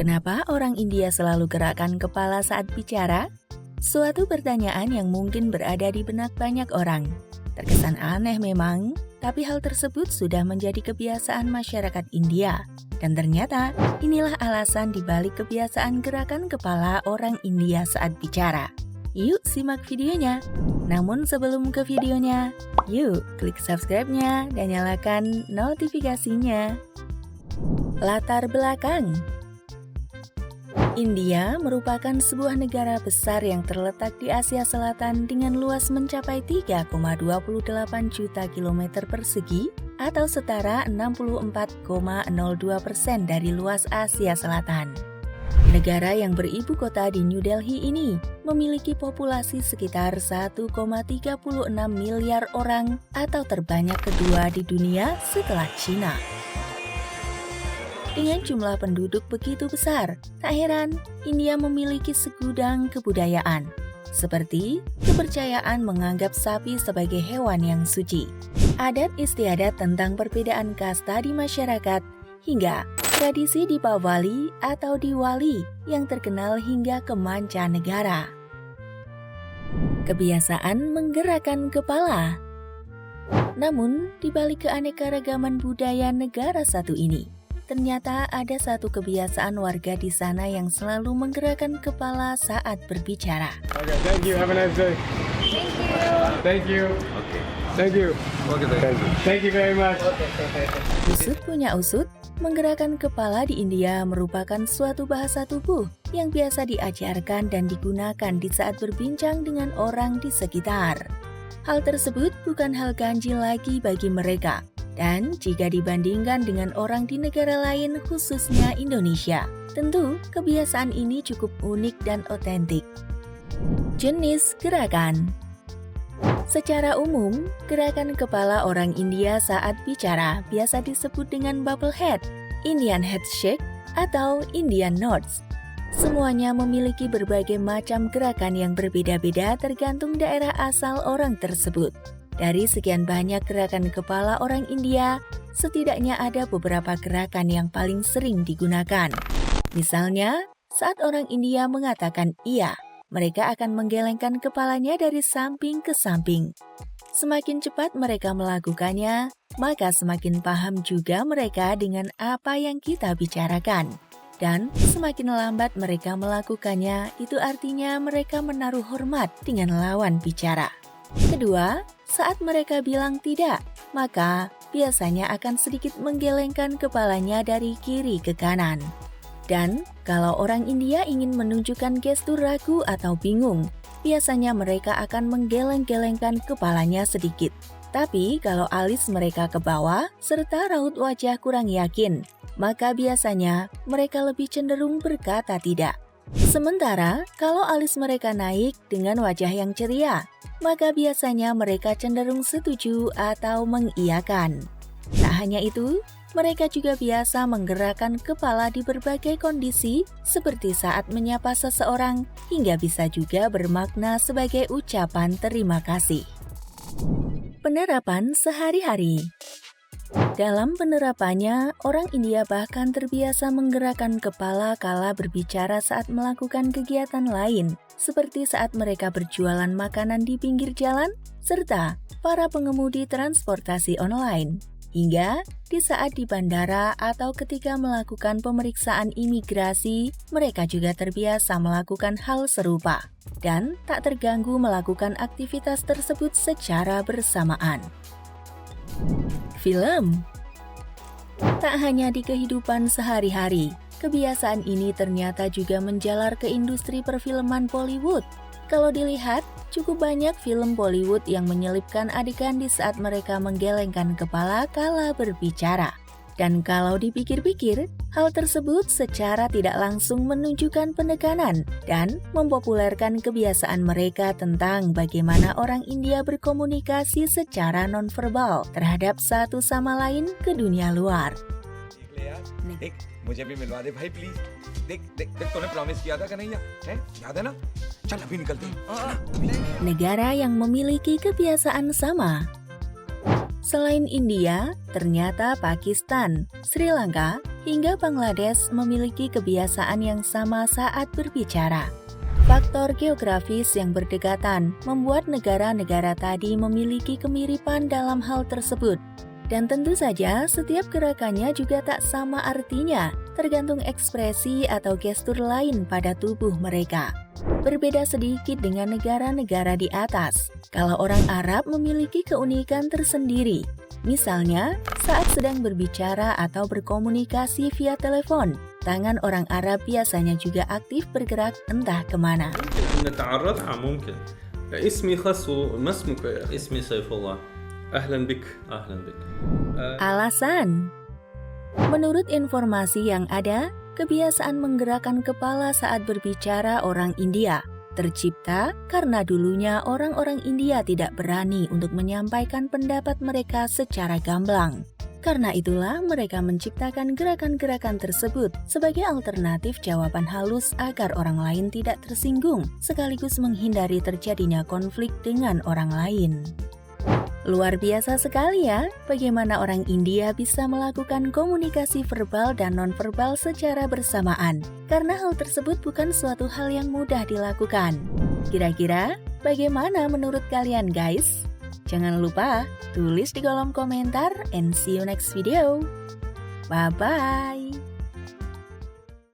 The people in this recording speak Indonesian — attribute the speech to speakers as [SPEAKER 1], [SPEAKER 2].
[SPEAKER 1] Kenapa orang India selalu gerakkan kepala saat bicara? Suatu pertanyaan yang mungkin berada di benak banyak orang. Terkesan aneh memang, tapi hal tersebut sudah menjadi kebiasaan masyarakat India. Dan ternyata, inilah alasan dibalik kebiasaan gerakan kepala orang India saat bicara. Yuk simak videonya. Namun sebelum ke videonya, yuk klik subscribe-nya dan nyalakan notifikasinya. Latar belakang. India merupakan sebuah negara besar yang terletak di Asia Selatan dengan luas mencapai 3,28 juta kilometer persegi atau setara 64,02% dari luas Asia Selatan. Negara yang beribu kota di New Delhi ini memiliki populasi sekitar 1,36 miliar orang atau terbanyak kedua di dunia setelah Cina. Dengan jumlah penduduk begitu besar, tak heran India memiliki segudang kebudayaan, seperti kepercayaan menganggap sapi sebagai hewan yang suci, adat istiadat tentang perbedaan kasta di masyarakat, hingga tradisi Deepavali atau Diwali yang terkenal hingga ke mancanegara. Kebiasaan menggerakkan kepala. Namun, di balik keanekaragaman budaya negara satu ini, ternyata ada satu kebiasaan warga di sana yang selalu menggerakkan kepala saat berbicara.
[SPEAKER 2] Okay, thank you. Have a nice day. Thank you.
[SPEAKER 3] Okay.
[SPEAKER 2] Thank you.
[SPEAKER 3] Okay,
[SPEAKER 2] Thank you. Thank you very much.
[SPEAKER 1] Usut punya usut, menggerakkan kepala di India merupakan suatu bahasa tubuh yang biasa diajarkan dan digunakan di saat berbincang dengan orang di sekitar. Hal tersebut bukan hal ganjil lagi bagi mereka. Dan jika dibandingkan dengan orang di negara lain khususnya Indonesia, tentu kebiasaan ini cukup unik dan otentik. Jenis gerakan. Secara umum, gerakan kepala orang India saat bicara biasa disebut dengan bubble head, Indian head shake, atau Indian nods. Semuanya memiliki berbagai macam gerakan yang berbeda-beda tergantung daerah asal orang tersebut. Dari sekian banyak gerakan kepala orang India, setidaknya ada beberapa gerakan yang paling sering digunakan. Misalnya, saat orang India mengatakan iya, mereka akan menggelengkan kepalanya dari samping ke samping. Semakin cepat mereka melakukannya, maka semakin paham juga mereka dengan apa yang kita bicarakan. Dan semakin lambat mereka melakukannya, itu artinya mereka menaruh hormat dengan lawan bicara. Kedua, saat mereka bilang tidak, maka biasanya akan sedikit menggelengkan kepalanya dari kiri ke kanan. Dan kalau orang India ingin menunjukkan gestur ragu atau bingung, biasanya mereka akan menggeleng-gelengkan kepalanya sedikit. Tapi kalau alis mereka ke bawah serta raut wajah kurang yakin, maka biasanya mereka lebih cenderung berkata tidak. Sementara kalau alis mereka naik dengan wajah yang ceria, maka biasanya mereka cenderung setuju atau mengiyakan. Tak hanya itu, mereka juga biasa menggerakkan kepala di berbagai kondisi seperti saat menyapa seseorang hingga bisa juga bermakna sebagai ucapan terima kasih. Penerapan sehari-hari. Dalam penerapannya, orang India bahkan terbiasa menggerakkan kepala kala berbicara saat melakukan kegiatan lain, seperti saat mereka berjualan makanan di pinggir jalan, serta para pengemudi transportasi online. Hingga di saat di bandara atau ketika melakukan pemeriksaan imigrasi, mereka juga terbiasa melakukan hal serupa dan tak terganggu melakukan aktivitas tersebut secara bersamaan. Film. Tak hanya di kehidupan sehari-hari, kebiasaan ini ternyata juga menjalar ke industri perfilman Bollywood. Kalau dilihat, cukup banyak film Bollywood yang menyelipkan adegan di saat mereka menggelengkan kepala kala berbicara. Dan kalau dipikir-pikir, hal tersebut secara tidak langsung menunjukkan penekanan dan mempopulerkan kebiasaan mereka tentang bagaimana orang India berkomunikasi secara nonverbal terhadap satu sama lain ke dunia luar.
[SPEAKER 3] मुझे भी मिलवा दे भाई प्लीज देख तूने प्रॉमिस किया था कन्हैया हैं याद है ना चल अभी निकलते हैं
[SPEAKER 1] Negara yang memiliki kebiasaan sama. Selain India, ternyata Pakistan, Sri Lanka, hingga Bangladesh memiliki kebiasaan yang sama saat berbicara. Faktor geografis yang berdekatan membuat negara-negara tadi memiliki kemiripan dalam hal tersebut. Dan tentu saja setiap gerakannya juga tak sama artinya, tergantung ekspresi atau gestur lain pada tubuh mereka. Berbeda sedikit dengan negara-negara di atas. Kalau orang Arab memiliki keunikan tersendiri. Misalnya, saat sedang berbicara atau berkomunikasi via telepon, tangan orang Arab biasanya juga aktif bergerak entah kemana.
[SPEAKER 4] نتعرف ممكن اسمي خسو ما اسمك اسمي سيف الله أهلا بك
[SPEAKER 1] Alasan: menurut informasi yang ada, kebiasaan menggerakkan kepala saat berbicara orang India tercipta karena dulunya orang-orang India tidak berani untuk menyampaikan pendapat mereka secara gamblang. Karena itulah mereka menciptakan gerakan-gerakan tersebut sebagai alternatif jawaban halus agar orang lain tidak tersinggung, sekaligus menghindari terjadinya konflik dengan orang lain. Luar biasa sekali ya, bagaimana orang India bisa melakukan komunikasi verbal dan nonverbal secara bersamaan. Karena hal tersebut bukan suatu hal yang mudah dilakukan. Kira-kira bagaimana menurut kalian guys? Jangan lupa tulis di kolom komentar and see you next video. Bye-bye.